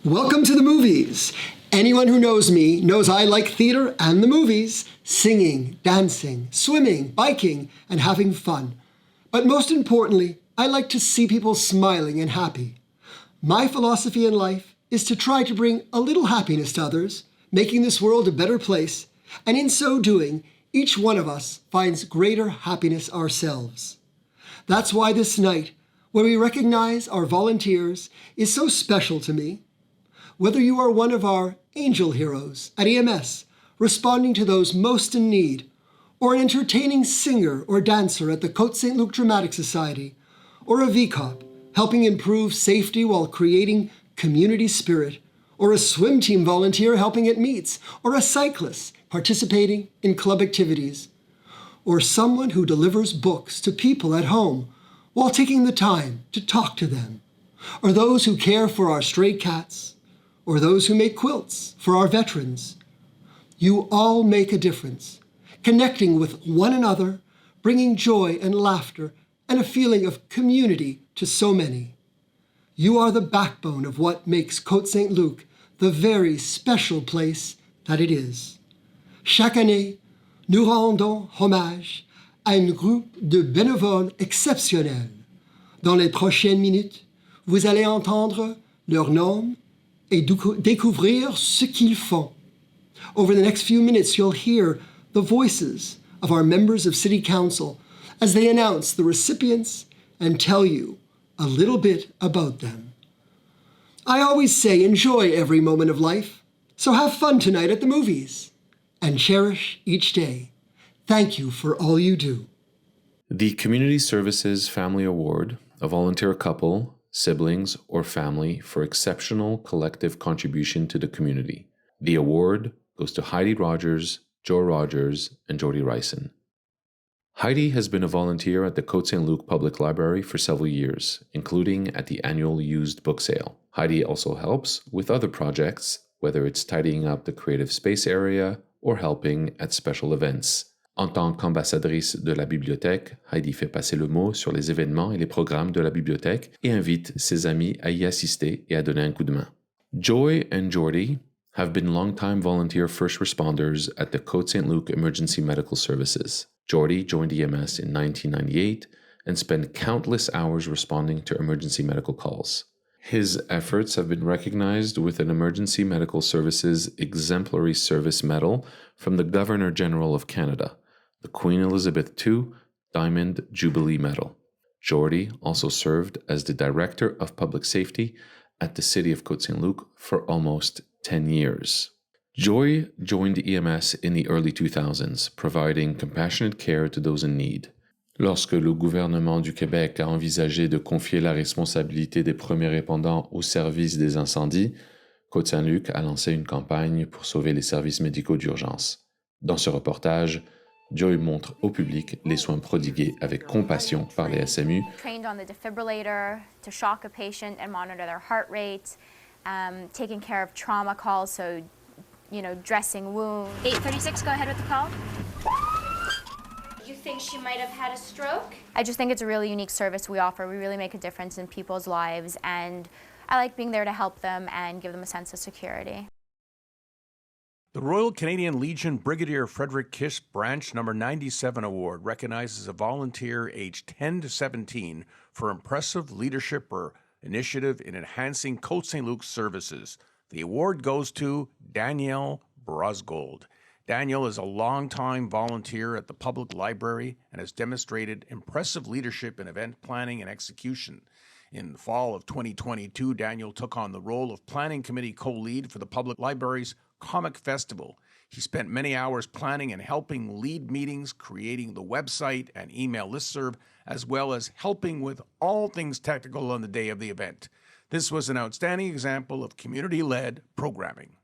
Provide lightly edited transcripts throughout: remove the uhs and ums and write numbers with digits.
Welcome to the movies. Anyone who knows me knows I like theater and the movies, singing, dancing, swimming, biking, and having fun. But most importantly, I like to see people smiling and happy. My philosophy in life is to try to bring a little happiness to others, making this world a better place, and in so doing, each one of us finds greater happiness ourselves. That's why this night, where we recognize our volunteers, is so special to me. Whether you are one of our angel heroes at EMS, responding to those most in need, or an entertaining singer or dancer at the Côte Saint-Luc Dramatic Society, or a VCOP, helping improve safety while creating community spirit, or a swim team volunteer helping at meets, or a cyclist participating in club activities, or someone who delivers books to people at home while taking the time to talk to them, or those who care for our stray cats, or those who make quilts for our veterans. You all make a difference, connecting with one another, bringing joy and laughter and a feeling of community to so many. You are the backbone of what makes Côte Saint-Luc the very special place that it is. Chaque année, nous rendons hommage à un groupe de bénévoles exceptionnels. Dans les prochaines minutes, vous allez entendre leur nom et découvrir ce qu'ils font. Over the next few minutes, you'll hear the voices of our members of City Council as they announce the recipients and tell you a little bit about them. I always say enjoy every moment of life, so have fun tonight at the movies and cherish each day. Thank you for all you do. The Community Services Family Award, a volunteer couple, siblings, or family for exceptional collective contribution to the community. The award goes to Heidi Rogers, Joe Rogers, and Jody Ryson. Heidi has been a volunteer at the Côte Saint-Luc Public Library for several years, including at the annual used book sale. Heidi also helps with other projects, whether it's tidying up the creative space area or helping at special events. En tant qu'ambassadrice de la bibliothèque, Heidi fait passer le mot sur les événements et les programmes de la bibliothèque et invite ses amis à y assister et à donner un coup de main. Joy and Jordy have been longtime volunteer first responders at the Côte Saint-Luc Emergency Medical Services. Jordy joined EMS in 1998 and spent countless hours responding to emergency medical calls. His efforts have been recognized with an Emergency Medical Services Exemplary Service Medal from the Governor General of Canada, the Queen Elizabeth II Diamond Jubilee Medal. Jordy also served as the Director of Public Safety at the City of Côte Saint-Luc for almost 10 years. Joy joined EMS in the early 2000s, providing compassionate care to those in need. Lorsque le gouvernement du Québec a envisagé de confier la responsabilité des premiers répondants au service des incendies, Côte Saint-Luc a lancé une campagne pour sauver les services médicaux d'urgence. Dans ce reportage, Joy montre au public les soins prodigués avec compassion par les SMU. Trained on the defibrillator to shock a patient and monitor their heart rate, taking care of trauma calls, so, dressing wounds. 836, go ahead with the call. You think she might have had a stroke? I just think it's a really unique service we offer. We really make a difference in people's lives, and I like being there to help them and give them a sense of security. The Royal Canadian Legion Brigadier Frederick Kiss Branch No. 97 Award recognizes a volunteer aged 10 to 17 for impressive leadership or initiative in enhancing Côte Saint-Luc's services. The award goes to Danielle Brosgold. Daniel is a longtime volunteer at the public library and has demonstrated impressive leadership in event planning and execution. In the fall of 2022, Daniel took on the role of planning committee co-lead for the public library's Comic Festival. He spent many hours planning and helping lead meetings, creating the website and email listserv, as well as helping with all things technical on the day of the event. This was an outstanding example of community-led programming.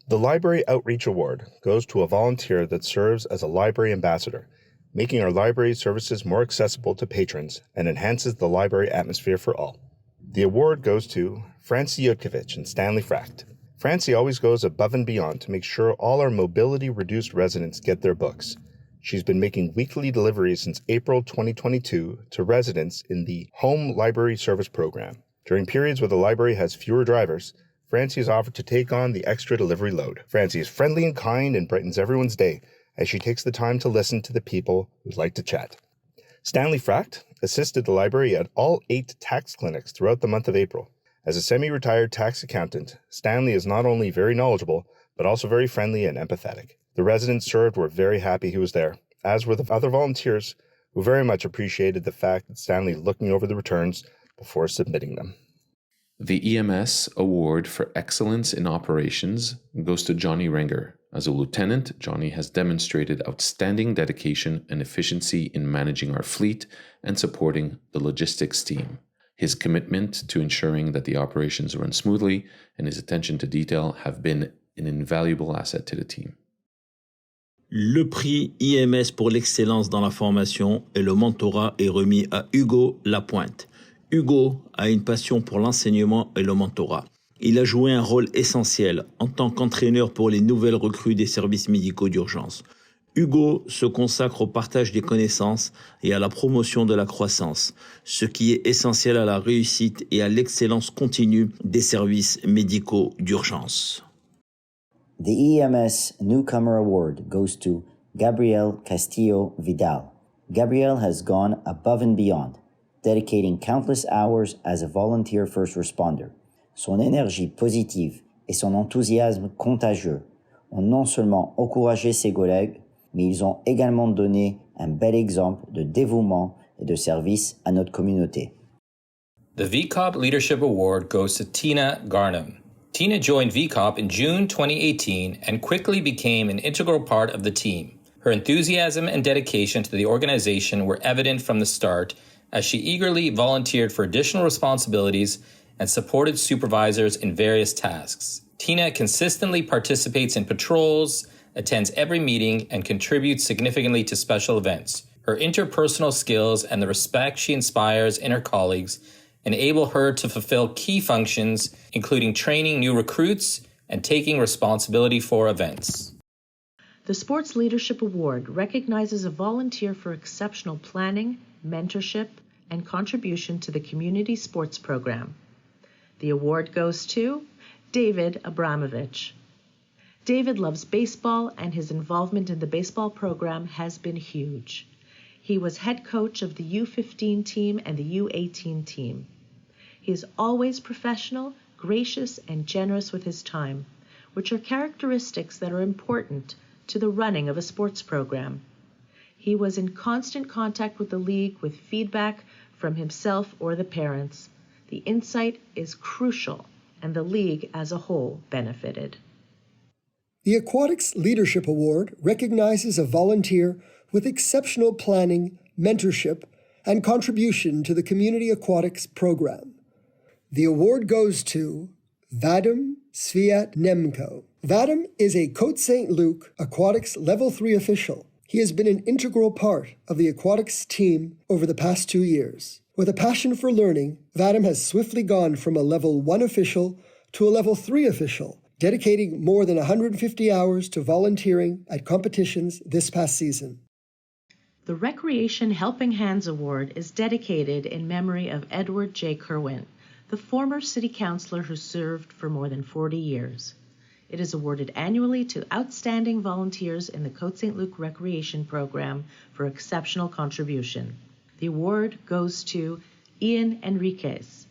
The Library Outreach Award goes to a volunteer that serves as a library ambassador, making our library services more accessible to patrons and enhances the library atmosphere for all. The award goes to Francie Yudkovich and Stanley Fracht. Francie always goes above and beyond to make sure all our mobility-reduced residents get their books. She's been making weekly deliveries since April 2022 to residents in the Home Library Service Program. During periods where the library has fewer drivers, Francie has offered to take on the extra delivery load. Francie is friendly and kind and brightens everyone's day as she takes the time to listen to the people who like to chat. Stanley Fracht assisted the library at all 8 tax clinics throughout the month of April. As a semi-retired tax accountant, Stanley is not only very knowledgeable, but also very friendly and empathetic. The residents served were very happy he was there, as were the other volunteers who very much appreciated the fact that Stanley looking over the returns before submitting them. The EMS Award for Excellence in Operations goes to Johnny Renger. As a lieutenant, Johnny has demonstrated outstanding dedication and efficiency in managing our fleet and supporting the logistics team. His commitment to ensuring that the operations run smoothly and his attention to detail have been an invaluable asset to the team. Le prix IMS pour l'excellence dans la formation et le mentorat est remis à Hugo Lapointe. Hugo a une passion pour l'enseignement et le mentorat. Il a joué un rôle essentiel en tant qu'entraîneur pour les nouvelles recrues des services médicaux d'urgence. Hugo se consacre au partage des connaissances et à la promotion de la croissance, ce qui est essentiel à la réussite et à l'excellence continue des services médicaux d'urgence. The EMS Newcomer Award goes to Gabriel Castillo Vidal. Gabriel has gone above and beyond, dedicating countless hours as a volunteer first responder. Son énergie positive et son enthousiasme contagieux ont non seulement encouragé ses collègues, mais ils ont également donné un bel exemple de dévouement et de service à notre communauté. The VCOP Leadership Award goes to Tina Garnham. Tina joined VCOP in June 2018 and quickly became an integral part of the team. Her enthusiasm and dedication to the organization were evident from the start as she eagerly volunteered for additional responsibilities and supported supervisors in various tasks. Tina consistently participates in patrols, attends every meeting, and contributes significantly to special events. Her interpersonal skills and the respect she inspires in her colleagues enable her to fulfill key functions, including training new recruits and taking responsibility for events. The Sports Leadership Award recognizes a volunteer for exceptional planning, mentorship, and contribution to the community sports program. The award goes to David Abramovich. David loves baseball, and his involvement in the baseball program has been huge. He was head coach of the U15 team and the U18 team. He is always professional, gracious, and generous with his time, which are characteristics that are important to the running of a sports program. He was in constant contact with the league with feedback from himself or the parents. The insight is crucial, and the league as a whole benefited. The Aquatics Leadership Award recognizes a volunteer with exceptional planning, mentorship, and contribution to the community aquatics program. The award goes to Vadim Sviatnemko. Vadim is a Côte St. Luc Aquatics Level 3 official. He has been an integral part of the aquatics team over the past 2 years. With a passion for learning, Vadim has swiftly gone from a Level 1 official to a Level 3 official, dedicating more than 150 hours to volunteering at competitions this past season. The Recreation Helping Hands Award is dedicated in memory of Edward J. Kerwin, the former city councillor who served for more than 40 years. It is awarded annually to outstanding volunteers in the Côte St. Luc Recreation Program for exceptional contribution. The award goes to Ian Enriquez.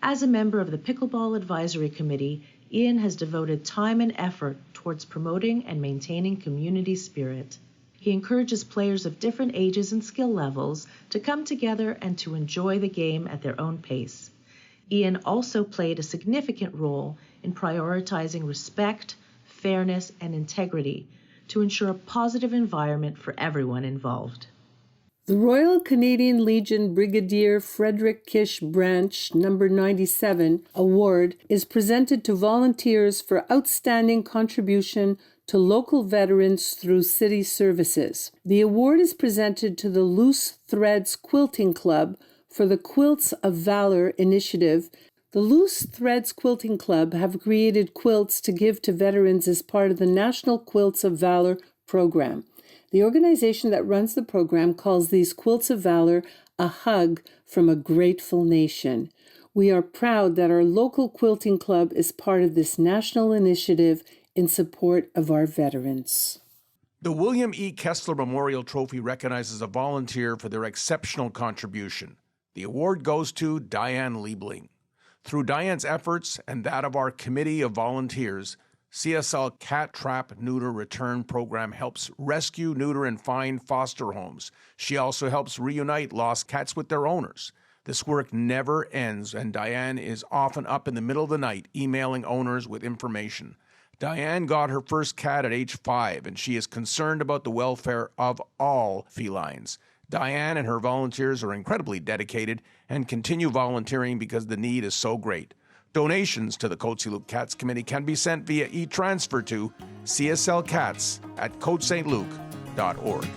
As a member of the Pickleball Advisory Committee, Ian has devoted time and effort towards promoting and maintaining community spirit. He encourages players of different ages and skill levels to come together and to enjoy the game at their own pace. Ian also played a significant role in prioritizing respect, fairness, and integrity to ensure a positive environment for everyone involved. The Royal Canadian Legion Brigadier Frederick Kish Branch No. 97 Award is presented to volunteers for outstanding contribution to local veterans through city services. The award is presented to the Loose Threads Quilting Club for the Quilts of Valor initiative. The Loose Threads Quilting Club have created quilts to give to veterans as part of the National Quilts of Valor program. The organization that runs the program calls these Quilts of Valor a hug from a grateful nation. We are proud that our local quilting club is part of this national initiative in support of our veterans. The William E. Kessler Memorial Trophy recognizes a volunteer for their exceptional contribution. The award goes to Diane Liebling. Through Diane's efforts and that of our committee of volunteers, CSL Cat Trap Neuter Return Program helps rescue, neuter, and find foster homes. She also helps reunite lost cats with their owners. This work never ends, and Diane is often up in the middle of the night emailing owners with information. Diane got her first cat at age 5, and she is concerned about the welfare of all felines. Diane and her volunteers are incredibly dedicated and continue volunteering because the need is so great. Donations to the Côte Saint-Luc Cats Committee can be sent via e-transfer to cslcats@cotestluc.org.